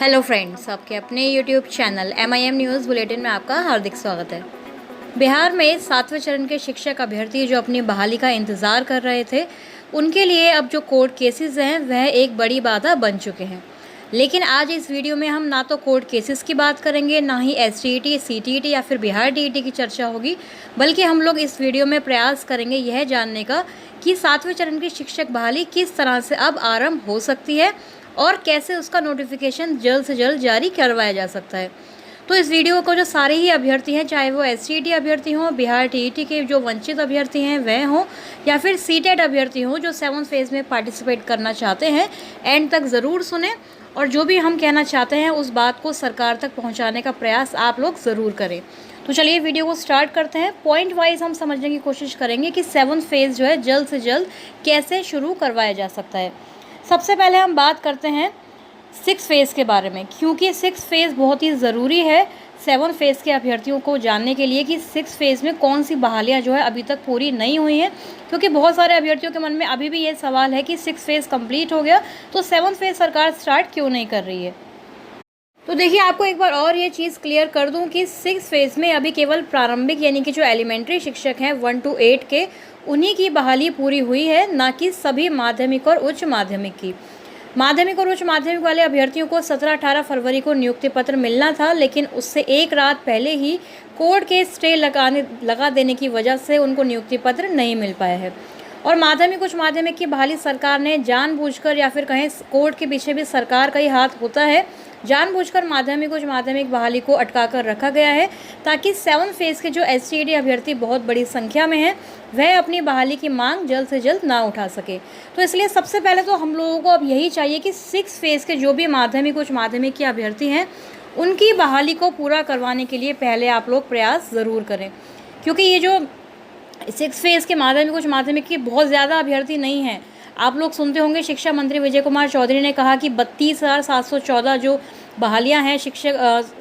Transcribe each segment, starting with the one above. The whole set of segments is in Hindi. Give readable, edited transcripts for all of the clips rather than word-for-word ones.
हेलो फ्रेंड्स, आपके अपने YouTube channel MIM news bulletin में आपका हार्दिक स्वागत है। बिहार में 7वें चरण के शिक्षक अभ्यर्थी जो अपनी बहाली का इंतज़ार कर रहे थे, उनके लिए अब जो कोर्ट केसेस हैं वह एक बड़ी बाधा बन चुके हैं। लेकिन आज इस वीडियो में हम ना तो कोर्ट केसेस की बात करेंगे, ना ही STET, CTET या फिर बिहार DET की चर्चा होगी, बल्कि हम लोग इस वीडियो में प्रयास करेंगे यह जानने का कि 7वें चरण की शिक्षक बहाली किस तरह से अब आरंभ हो सकती है और कैसे उसका नोटिफिकेशन जल्द से जल्द जारी करवाया जा सकता है। तो इस वीडियो को जो सारे ही अभ्यर्थी हैं, चाहे वो STET अभ्यर्थी हों, बिहार TET के जो वंचित अभ्यर्थी हैं वह हों, या फिर CTET अभ्यर्थी हों जो 7th फेज़ में पार्टिसिपेट करना चाहते हैं, एंड तक ज़रूर सुने और जो भी हम कहना चाहते हैं उस बात को सरकार तक पहुँचाने का प्रयास आप लोग ज़रूर करें। तो चलिए वीडियो को स्टार्ट करते हैं। पॉइंट वाइज हम समझने की कोशिश करेंगे कि 7th फेज़ जो है जल्द से जल्द कैसे शुरू करवाया जा सकता है। सबसे पहले हम बात करते हैं 6th फेज़ के बारे में, क्योंकि 6th फेज़ बहुत ही ज़रूरी है 7th फेज़ के अभ्यर्थियों को जानने के लिए कि 6th फेज़ में कौन सी बहालियाँ जो है अभी तक पूरी नहीं हुई हैं। क्योंकि बहुत सारे अभ्यर्थियों के मन में अभी भी ये सवाल है कि 6th फेज़ कंप्लीट हो गया तो 7th फेज़ सरकार स्टार्ट क्यों नहीं कर रही है। तो देखिए, आपको एक बार और ये चीज़ क्लियर कर दूं कि 6th फेज़ में अभी केवल प्रारंभिक यानी कि जो एलिमेंट्री शिक्षक हैं 1 to 8 के, उन्हीं की बहाली पूरी हुई है, ना कि सभी माध्यमिक और उच्च माध्यमिक की। माध्यमिक और उच्च माध्यमिक वाले अभ्यर्थियों को 17-18 फरवरी को नियुक्ति पत्र मिलना था, लेकिन उससे एक रात पहले ही कोर्ट के स्टे लगा देने की वजह से उनको नियुक्ति पत्र नहीं मिल पाया है। और माध्यमिक उच्च माध्यमिक की बहाली सरकार ने जानबूझकर, या फिर कहें कोर्ट के पीछे भी सरकार का ही हाथ होता है, जानबूझकर माध्यमिक उच्च माध्यमिक बहाली को अटका कर रखा गया है, ताकि 7th फेज़ के जो STET अभ्यर्थी बहुत बड़ी संख्या में हैं वह अपनी बहाली की मांग जल्द से जल्द ना उठा सके। तो इसलिए सबसे पहले तो हम लोगों को अब यही चाहिए कि 6th फेज़ के जो भी माध्यमिक उच्च माध्यमिक के अभ्यर्थी हैं उनकी बहाली को पूरा करवाने के लिए पहले आप लोग प्रयास ज़रूर करें, क्योंकि ये जो 6th फेज़ के माध्यमिक उच्च माध्यमिक की बहुत ज़्यादा अभ्यर्थी नहीं हैं। आप लोग सुनते होंगे, शिक्षा मंत्री विजय कुमार चौधरी ने कहा कि 32,714 जो बहालियां हैं शिक्षक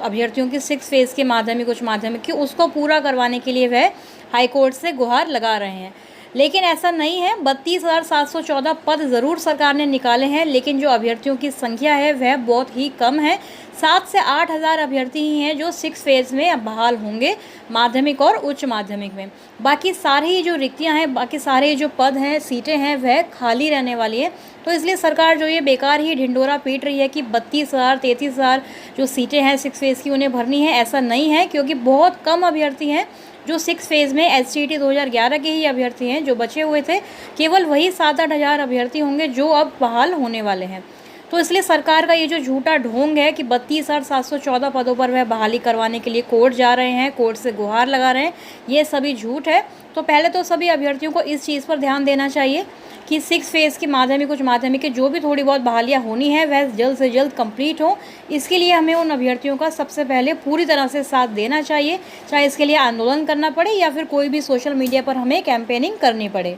अभ्यर्थियों की 6th फेज़ के माध्यमिक उच्च माध्यमिक की, उसको पूरा करवाने के लिए वह हाईकोर्ट से गुहार लगा रहे हैं। लेकिन ऐसा नहीं है, 32,714 पद ज़रूर सरकार ने निकाले हैं, लेकिन जो अभ्यर्थियों की संख्या है वह बहुत ही कम है। 7 से 8 हज़ार अभ्यर्थी ही हैं जो 6th फेज़ में अब बहाल होंगे माध्यमिक और उच्च माध्यमिक में। बाकी सारी ही जो रिक्तियां हैं, बाकी सारे जो पद हैं, सीटें हैं, वह खाली रहने वाली है। तो इसलिए सरकार जो ये बेकार ही ढिंडोरा पीट रही है कि 32,000 33,000 जो सीटें हैं 6th फेज़ की उन्हें भरनी है, ऐसा नहीं है, क्योंकि बहुत कम अभ्यर्थी हैं जो 6th फेज़ में STET 2011 के ही अभ्यर्थी हैं जो बचे हुए थे। केवल वही 7-8 हज़ार अभ्यर्थी होंगे जो अब बहाल होने वाले हैं। तो इसलिए सरकार का ये जो झूठा ढोंग है कि 32,714 पदों पर वह बहाली करवाने के लिए कोर्ट जा रहे हैं, कोर्ट से गुहार लगा रहे हैं, ये सभी झूठ है। तो पहले तो सभी अभ्यर्थियों को इस चीज़ पर ध्यान देना चाहिए कि 6th फेज़ की माध्यमिक उच्च माध्यमिक के जो भी थोड़ी बहुत बहालियाँ होनी है वह जल्द से जल्द कंप्लीट हो। इसके लिए हमें उन अभ्यर्थियों का सबसे पहले पूरी तरह से साथ देना चाहिए, चाहे इसके लिए आंदोलन करना पड़े या फिर कोई भी सोशल मीडिया पर हमें कैंपेनिंग करनी पड़े।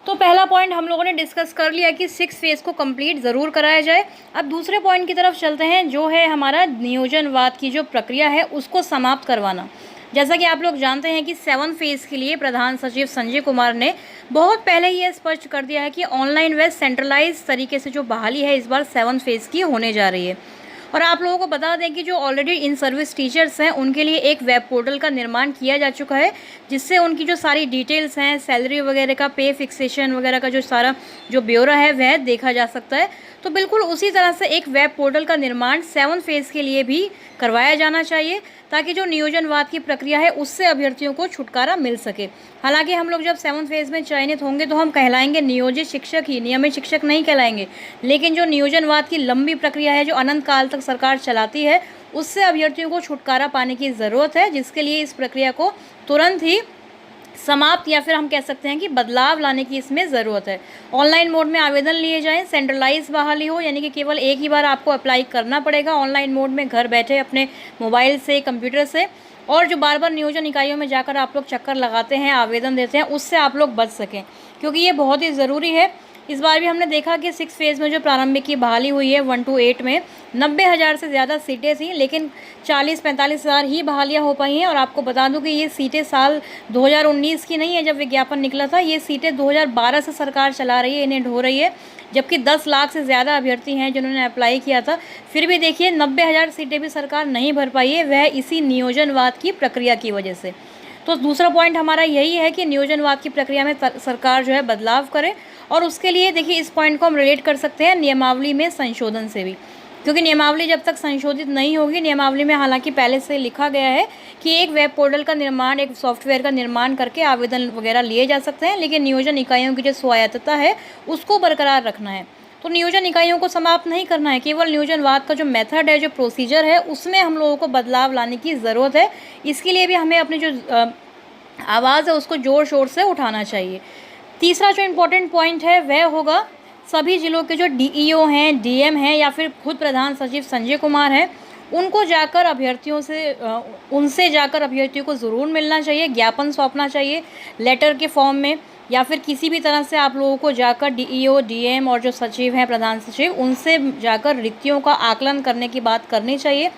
तो पहला पॉइंट हम लोगों ने डिस्कस कर लिया कि 6th फेज़ को कंप्लीट ज़रूर कराया जाए। अब दूसरे पॉइंट की तरफ चलते हैं, जो है हमारा नियोजनवाद की जो प्रक्रिया है उसको समाप्त करवाना। जैसा कि आप लोग जानते हैं कि 7th फेज़ के लिए प्रधान सचिव संजय कुमार ने बहुत पहले ही ये स्पष्ट कर दिया है कि ऑनलाइन व सेंट्रलाइज तरीके से जो बहाली है इस बार 7th फेज़ की होने जा रही है। और आप लोगों को बता दें कि जो ऑलरेडी इन सर्विस टीचर्स हैं उनके लिए एक वेब पोर्टल का निर्माण किया जा चुका है, जिससे उनकी जो सारी डिटेल्स हैं, सैलरी वगैरह का, पे फिक्सेशन वगैरह का जो सारा जो ब्यौरा है वह देखा जा सकता है। तो बिल्कुल उसी तरह से एक वेब पोर्टल का निर्माण 7th फेज़ के लिए भी करवाया जाना चाहिए, ताकि जो नियोजनवाद की प्रक्रिया है उससे अभ्यर्थियों को छुटकारा मिल सके। हालांकि हम लोग जब 7th फेज़ में चयनित होंगे तो हम कहलाएंगे नियोजित शिक्षक ही, नियमित शिक्षक नहीं कहलाएंगे। लेकिन जो नियोजनवाद की लंबी प्रक्रिया है जो अनंत काल तक सरकार चलाती है, उससे अभ्यर्थियों को छुटकारा पाने की ज़रूरत है, जिसके लिए इस प्रक्रिया को तुरंत ही समाप्त या फिर हम कह सकते हैं कि बदलाव लाने की इसमें ज़रूरत है। ऑनलाइन मोड में आवेदन लिए जाएं, सेंट्रलाइज बहाली हो, यानी कि केवल एक ही बार आपको अप्लाई करना पड़ेगा ऑनलाइन मोड में, घर बैठे अपने मोबाइल से, कंप्यूटर से। और जो बार बार नियोजन इकाइयों में जाकर आप लोग चक्कर लगाते हैं, आवेदन देते हैं, उससे आप लोग बच सकें, क्योंकि ये बहुत ही ज़रूरी है। इस बार भी हमने देखा कि 6th फेज़ में जो प्रारंभिक की बहाली हुई है 1 to 8 में 90,000 से ज़्यादा सीटें थी, लेकिन 40-45 हज़ार ही बहालियाँ हो पाई हैं। और आपको बता दूं कि ये सीटें साल 2019 की नहीं है जब विज्ञापन निकला था, ये सीटें 2012 से सरकार चला रही है, इन्हें ढो रही है। जबकि 10 लाख से ज़्यादा अभ्यर्थी हैं जिन्होंने अप्लाई किया था। फिर भी देखिए 90,000 सीटें भी सरकार नहीं भर पाई है, वह इसी नियोजनवाद की प्रक्रिया की वजह से। तो दूसरा पॉइंट हमारा यही है कि नियोजनवाद की प्रक्रिया में सरकार जो है बदलाव करे, और उसके लिए देखिए इस पॉइंट को हम रिलेट कर सकते हैं नियमावली में संशोधन से भी, क्योंकि नियमावली जब तक संशोधित नहीं होगी, नियमावली में हालांकि पहले से लिखा गया है कि एक वेब पोर्टल का निर्माण, एक सॉफ्टवेयर का निर्माण करके आवेदन वगैरह लिए जा सकते हैं, लेकिन नियोजन इकाइयों की जो स्वायत्तता है उसको बरकरार रखना है। तो नियोजन इकाइयों को समाप्त नहीं करना है, केवल नियोजनवाद का जो मेथड है, जो प्रोसीजर है, उसमें हम लोगों को बदलाव लाने की ज़रूरत है। इसके लिए भी हमें अपनी जो आवाज़ है उसको ज़ोर शोर से उठाना चाहिए। तीसरा जो इम्पोर्टेंट पॉइंट है वह होगा सभी ज़िलों के जो डीईओ हैं, डीएम हैं, या फिर खुद प्रधान सचिव संजय कुमार हैं, उनको जाकर उनसे जाकर अभ्यर्थियों को ज़रूर मिलना चाहिए, ज्ञापन सौंपना चाहिए लेटर के फॉर्म में, या फिर किसी भी तरह से आप लोगों को जाकर डीईओ, डीएम और जो सचिव हैं, प्रधान सचिव, उनसे जाकर रिक्तियों का आकलन करने की बात करनी चाहिए।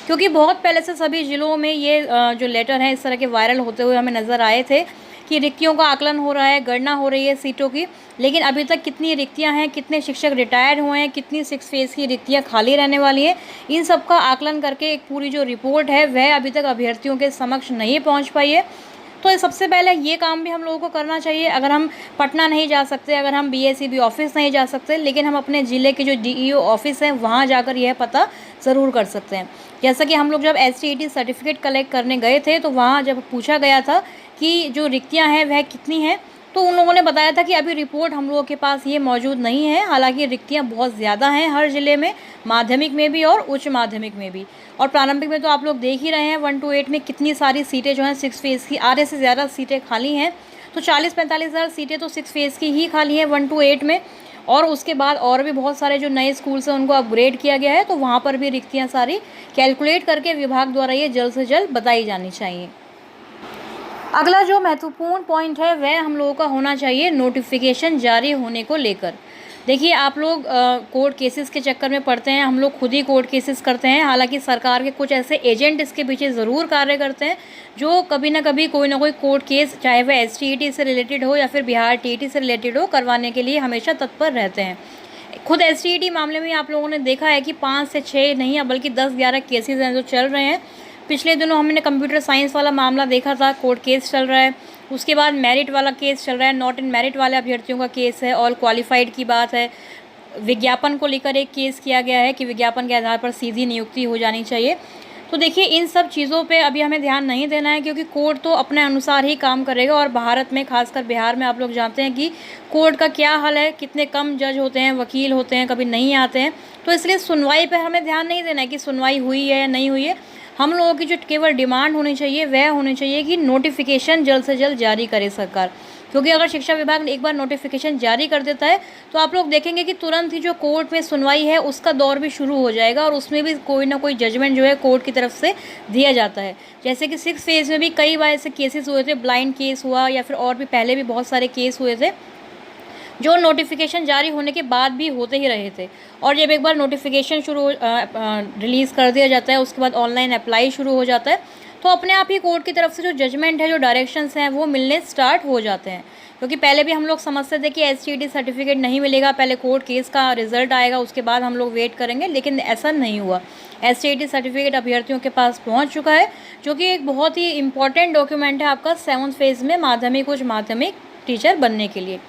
क्योंकि बहुत पहले से सभी ज़िलों में ये जो लेटर हैं इस तरह के वायरल होते हुए हमें नज़र आए थे कि रिक्तियों का आकलन हो रहा है, गणना हो रही है सीटों की, लेकिन अभी तक कितनी रिक्तियां हैं, कितने शिक्षक रिटायर हुए हैं, कितनी 6 फेज़ की रिक्तियां खाली रहने वाली हैं, इन सब का आकलन करके एक पूरी जो रिपोर्ट है वह अभी तक अभ्यर्थियों के समक्ष नहीं पहुंच पाई है। तो सबसे पहले ये काम भी हम लोगों को करना चाहिए। अगर हम पटना नहीं जा सकते, अगर हम बीएसईबी ऑफिस नहीं जा सकते, लेकिन हम अपने ज़िले के जो डीईओ ऑफिस हैं वहाँ जाकर यह पता ज़रूर कर सकते हैं। जैसा कि हम लोग जब एसटीईटी सर्टिफिकेट कलेक्ट करने गए थे तो वहाँ जब पूछा गया था कि जो रिक्तियाँ हैं वह कितनी हैं, तो उन लोगों ने बताया था कि अभी रिपोर्ट हम लोगों के पास ये मौजूद नहीं है। हालांकि रिक्तियाँ बहुत ज़्यादा हैं हर ज़िले में, माध्यमिक में भी और उच्च माध्यमिक में भी, और प्रारंभिक में तो आप लोग देख ही रहे हैं 1 to 8 में कितनी सारी सीटें जो हैं 6 फेज़ की, आधे से ज़्यादा सीटें खाली हैं। तो 40-45 हज़ार सीटें तो 6 फेज़ की ही खाली हैं 1 to 8 में, और उसके बाद और भी बहुत सारे जो नए स्कूल्स हैं उनको अपग्रेड किया गया है, तो वहाँ पर भी रिक्तियाँ सारी कैलकुलेट करके विभाग द्वारा ये जल्द से जल्द बताई जानी चाहिए। अगला जो महत्वपूर्ण पॉइंट है वह हम लोगों का होना चाहिए नोटिफिकेशन जारी होने को लेकर। देखिए आप लोग कोर्ट केसेस के चक्कर में पड़ते हैं, हम लोग खुद ही कोर्ट केसेस करते हैं। हालांकि सरकार के कुछ ऐसे एजेंट इसके पीछे ज़रूर कार्य करते हैं जो कभी ना कभी कोई ना कोई कोर्ट केस, चाहे वह एसटीईटी से रिलेटेड हो या फिर बिहार टीईटी से रिलेटेड हो, करवाने के लिए हमेशा तत्पर रहते हैं। खुद एसटीईटी मामले में आप लोगों ने देखा है कि 5 से 6 नहीं बल्कि 10-11 केसेस हैं जो चल रहे हैं। पिछले दिनों हमने कंप्यूटर साइंस वाला मामला देखा था, कोर्ट केस चल रहा है। उसके बाद मेरिट वाला केस चल रहा है, नॉट इन मेरिट वाले अभ्यर्थियों का केस है, ऑल क्वालिफाइड की बात है। विज्ञापन को लेकर एक केस किया गया है कि विज्ञापन के आधार पर सीधी नियुक्ति हो जानी चाहिए। तो देखिए इन सब चीज़ों पे अभी हमें ध्यान नहीं देना है, क्योंकि कोर्ट तो अपने अनुसार ही काम करेगा। और भारत में, खासकर बिहार में, आप लोग जानते हैं कि कोर्ट का क्या हाल है, कितने कम जज होते हैं, वकील होते हैं, कभी नहीं आते हैं। तो इसलिए सुनवाई पे हमें ध्यान नहीं देना है कि सुनवाई हुई है या नहीं हुई है। हम लोगों की जो केवल डिमांड होनी चाहिए वह होनी चाहिए कि नोटिफिकेशन जल्द से जल्द जारी करे सरकार। क्योंकि अगर शिक्षा विभाग एक बार नोटिफिकेशन जारी कर देता है तो आप लोग देखेंगे कि तुरंत ही जो कोर्ट में सुनवाई है उसका दौर भी शुरू हो जाएगा, और उसमें भी कोई ना कोई जजमेंट जो है कोर्ट की तरफ से दिया जाता है। जैसे कि 6 फेज़ में भी कई बार ऐसे केसेस हुए थे, ब्लाइंड केस हुआ या फिर और भी पहले भी बहुत सारे केस हुए थे जो नोटिफिकेशन जारी होने के बाद भी होते ही रहे थे। और जब एक बार नोटिफिकेशन रिलीज़ कर दिया जाता है, उसके बाद ऑनलाइन अप्लाई शुरू हो जाता है, तो अपने आप ही कोर्ट की तरफ से जो जजमेंट है, जो डायरेक्शंस हैं, वो मिलने स्टार्ट हो जाते हैं। क्योंकि पहले भी हम लोग समझते थे कि एसटीईटी सर्टिफिकेट नहीं मिलेगा, पहले कोर्ट केस का रिजल्ट आएगा उसके बाद हम लोग वेट करेंगे, लेकिन ऐसा नहीं हुआ। एसटीईटी सर्टिफिकेट अभ्यर्थियों के पास पहुंच चुका है, जो कि एक बहुत ही इंपॉर्टेंट डॉक्यूमेंट है आपका 7th फेज़ में माध्यमिक, उच्च माध्यमिक टीचर बनने के लिए।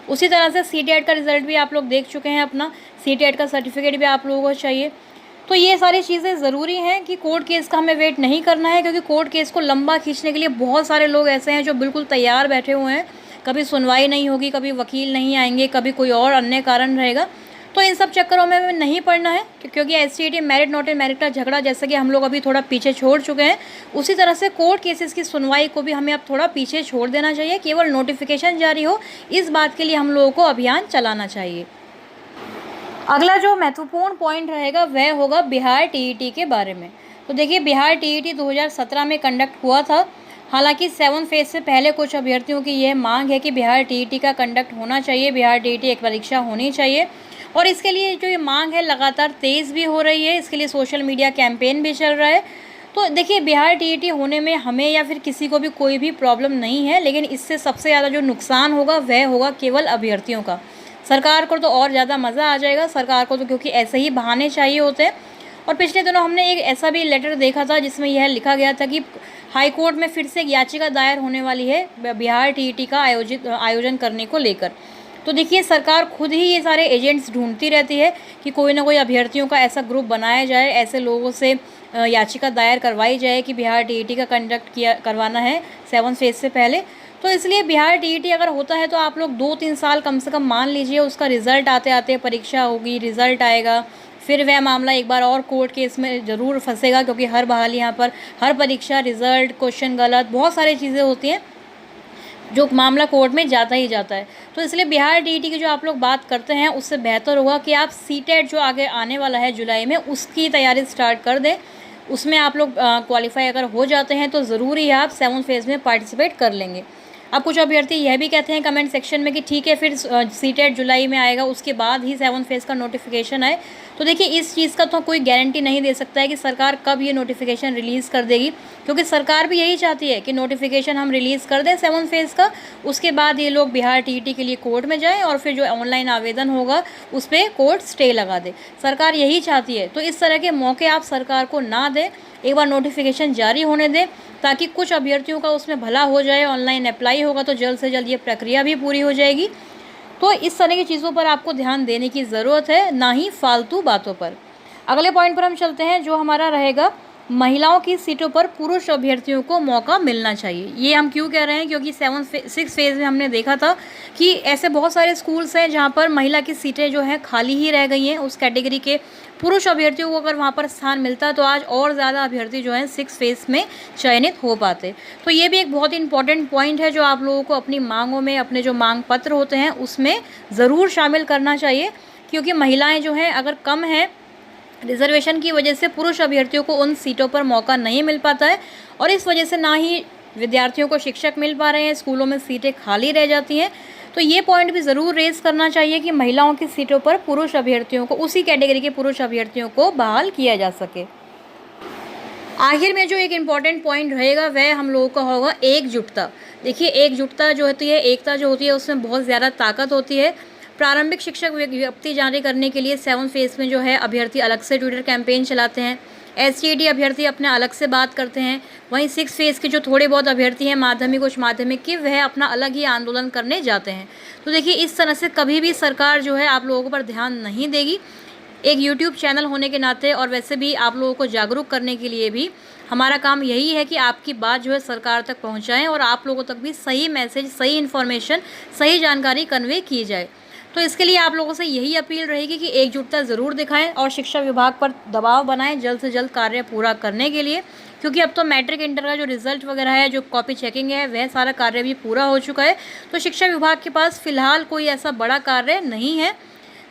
उसी तरह से सीटेट का रिज़ल्ट भी आप लोग देख चुके हैं, अपना सीटेट का सर्टिफिकेट भी आप लोगों को चाहिए। तो ये सारी चीज़ें ज़रूरी हैं कि कोर्ट केस का हमें वेट नहीं करना है, क्योंकि कोर्ट केस को लंबा खींचने के लिए बहुत सारे लोग ऐसे हैं जो बिल्कुल तैयार बैठे हुए हैं। कभी सुनवाई नहीं होगी, कभी वकील नहीं आएंगे, कभी कोई और अन्य कारण रहेगा। तो इन सब चक्करों में नहीं पड़ना है, क्योंकि STET merit not in merit का झगड़ा जैसा कि हम लोग अभी थोड़ा पीछे छोड़ चुके हैं, उसी तरह से कोर्ट केसेस की सुनवाई को भी हमें अब थोड़ा पीछे छोड़ देना चाहिए। केवल नोटिफिकेशन जारी हो, इस बात के लिए हम लोगों को अभियान चलाना चाहिए। अगला जो महत्वपूर्ण पॉइंट रहेगा वह होगा बिहार टीईटी के बारे में। तो देखिए बिहार टीईटी 2017 में कंडक्ट हुआ था। हालांकि 7th फेज़ से पहले कुछ अभ्यर्थियों की यह मांग है कि बिहार टीईटी का कंडक्ट होना चाहिए, बिहार टीईटी एक परीक्षा होनी चाहिए। और इसके लिए जो ये मांग है लगातार तेज़ भी हो रही है, इसके लिए सोशल मीडिया कैंपेन भी चल रहा है। तो देखिए बिहार टीईटी होने में हमें या फिर किसी को भी कोई भी प्रॉब्लम नहीं है, लेकिन इससे सबसे ज़्यादा जो नुकसान होगा वह होगा केवल अभ्यर्थियों का। सरकार को तो और ज़्यादा मज़ा आ जाएगा, सरकार को तो क्योंकि ऐसे ही बहाने चाहिए होते हैं। और पिछले दिनों हमने एक ऐसा भी लेटर देखा था जिसमें यह लिखा गया था कि हाई कोर्ट में फिर से एक याचिका दायर होने वाली है बिहार टीईटी का आयोजन करने को लेकर। तो देखिए, सरकार खुद ही ये सारे एजेंट्स ढूंढती रहती है कि कोई ना कोई अभ्यर्थियों का ऐसा ग्रुप बनाया जाए, ऐसे लोगों से याचिका दायर करवाई जाए कि बिहार टीईटी का कंडक्ट करवाना है 7th फेज़ से पहले। तो इसलिए बिहार टीईटी अगर होता है तो आप लोग 2-3 साल कम से कम मान लीजिए, उसका रिज़ल्ट आते आते परीक्षा होगी, रिज़ल्ट आएगा, फिर वह मामला एक बार और कोर्ट केस में ज़रूर फंसेगा, क्योंकि हर बहाली यहाँ पर हर परीक्षा, रिज़ल्ट, क्वेश्चन गलत, बहुत सारी चीज़ें होती हैं जो मामला कोर्ट में जाता ही जाता है। तो इसलिए बिहार टीईटी की जो आप लोग बात करते हैं उससे बेहतर होगा कि आप सीटेट जो आगे आने वाला है जुलाई में, उसकी तैयारी स्टार्ट कर दें। उसमें आप लोग क्वालिफाई अगर हो जाते हैं तो ज़रूर ही आप 7th फेज़ में पार्टिसिपेट कर लेंगे। अब कुछ अभ्यर्थी यह भी कहते हैं कमेंट सेक्शन में कि ठीक है, फिर सीटेट जुलाई में आएगा, उसके बाद ही 7th फेज़ का नोटिफिकेशन आए। तो देखिए, इस चीज़ का तो कोई गारंटी नहीं दे सकता है कि सरकार कब ये नोटिफिकेशन रिलीज़ कर देगी, क्योंकि सरकार भी यही चाहती है कि नोटिफिकेशन हम रिलीज़ कर दें 7th फेज़ का, उसके बाद ये लोग बिहार टीईटी के लिए कोर्ट में जाएँ और फिर जो ऑनलाइन आवेदन होगा उस पर कोर्ट स्टे लगा दे। सरकार यही चाहती है। तो इस तरह के मौके आप सरकार को ना दें, एक बार नोटिफिकेशन जारी होने दें ताकि कुछ अभ्यर्थियों का उसमें भला हो जाए। ऑनलाइन अप्लाई होगा तो जल्द से जल्द ये प्रक्रिया भी पूरी हो जाएगी। तो इस तरह की चीज़ों पर आपको ध्यान देने की ज़रूरत है, ना ही फालतू बातों पर। अगले पॉइंट पर हम चलते हैं, जो हमारा रहेगा महिलाओं की सीटों पर पुरुष अभ्यर्थियों को मौका मिलना चाहिए। ये हम क्यों कह रहे हैं, क्योंकि 6th फेज़ में हमने देखा था कि ऐसे बहुत सारे स्कूल्स हैं जहाँ पर महिला की सीटें जो हैं खाली ही रह गई हैं। उस कैटेगरी के पुरुष अभ्यर्थियों को अगर वहाँ पर स्थान मिलता तो आज और ज़्यादा अभ्यर्थी जो हैं 6th फेज़ में चयनित हो पाते। तो ये भी एक बहुत इंपॉर्टेंट पॉइंट है जो आप लोगों को अपनी मांगों में, अपने जो मांग पत्र होते हैं उसमें ज़रूर शामिल करना चाहिए, क्योंकि महिलाएँ जो हैं अगर कम हैं, रिजर्वेशन की वजह से पुरुष अभ्यर्थियों को उन सीटों पर मौका नहीं मिल पाता है और इस वजह से ना ही विद्यार्थियों को शिक्षक मिल पा रहे हैं, स्कूलों में सीटें खाली रह जाती हैं। तो ये पॉइंट भी ज़रूर रेज़ करना चाहिए कि महिलाओं की सीटों पर पुरुष अभ्यर्थियों को, उसी कैटेगरी के पुरुष अभ्यर्थियों को बहाल किया जा सके। आखिर में जो एक इम्पॉर्टेंट पॉइंट रहेगा वह हम लोगों का होगा एकजुटता। देखिए, एकजुटता जो होती है, एकता जो होती है, उसमें बहुत ज़्यादा ताकत होती है। प्रारंभिक शिक्षक विज्ञप्ति जारी करने के लिए 7th फेज़ में जो है अभ्यर्थी अलग से ट्विटर कैंपेन चलाते हैं। STET अभ्यर्थी अपने अलग से बात करते हैं। वहीं 6th फेज़ के जो थोड़े बहुत अभ्यर्थी हैं माध्यमिक, उच्च माध्यमिक के, वह अपना अलग ही आंदोलन करने जाते हैं। तो देखिए, इस तरह से कभी भी सरकार जो है आप लोगों पर ध्यान नहीं देगी। एक YouTube चैनल होने के नाते और वैसे भी आप लोगों को जागरूक करने के लिए भी हमारा काम यही है कि आपकी बात जो है सरकार तक पहुँचाएँ और आप लोगों तक भी सही मैसेज, सही इन्फॉर्मेशन, सही जानकारी कन्वे की जाए। तो इसके लिए आप लोगों से यही अपील रहेगी कि एकजुटता ज़रूर दिखाएं और शिक्षा विभाग पर दबाव बनाएं जल्द से जल्द कार्य पूरा करने के लिए, क्योंकि अब तो मैट्रिक इंटर का जो रिज़ल्ट वगैरह है, जो कॉपी चेकिंग है, वह सारा कार्य भी पूरा हो चुका है। तो शिक्षा विभाग के पास फ़िलहाल कोई ऐसा बड़ा कार्य नहीं है।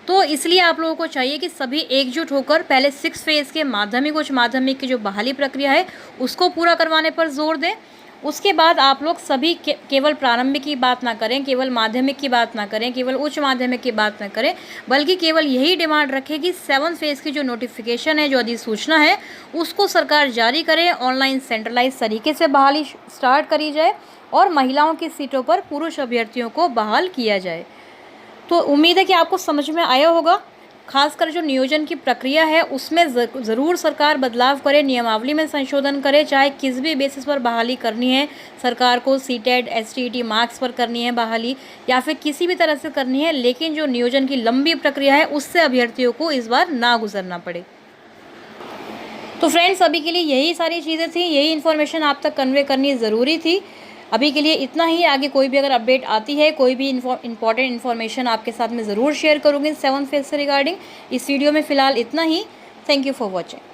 तो इसलिए आप लोगों को चाहिए कि सभी एकजुट होकर पहले 6th फेज़ के माध्यमिक, उच्च माध्यमिक की जो बहाली प्रक्रिया है उसको पूरा करवाने पर जोर दें। उसके बाद आप लोग सभी केवल प्रारंभिक की बात ना करें, केवल माध्यमिक की बात ना करें, केवल उच्च माध्यमिक की बात ना करें, बल्कि केवल यही डिमांड रखें कि 7th फेज़ की जो नोटिफिकेशन है, जो अधिसूचना है, उसको सरकार जारी करे, ऑनलाइन सेंट्रलाइज तरीके से बहाली स्टार्ट करी जाए और महिलाओं की सीटों पर पुरुष अभ्यर्थियों को बहाल किया जाए। तो उम्मीद है कि आपको समझ में आया होगा। खासकर जो नियोजन की प्रक्रिया है उसमें ज़रूर सरकार बदलाव करे, नियमावली में संशोधन करे, चाहे किस भी बेसिस पर बहाली करनी है सरकार को, सीटेट, STET मार्क्स पर करनी है बहाली या फिर किसी भी तरह से करनी है, लेकिन जो नियोजन की लंबी प्रक्रिया है उससे अभ्यर्थियों को इस बार ना गुजरना पड़े। तो फ्रेंड्स, अभी के लिए यही सारी चीज़ें थी, यही इन्फॉर्मेशन आप तक कन्वे करनी ज़रूरी थी। अभी के लिए इतना ही। आगे कोई भी अगर अपडेट आती है, कोई भी इंपॉर्टेंट इन्फॉर्मेशन आपके साथ में ज़रूर शेयर करूँगी 7th फेज़ से रिगार्डिंग। इस वीडियो में फ़िलहाल इतना ही। Thank you for watching.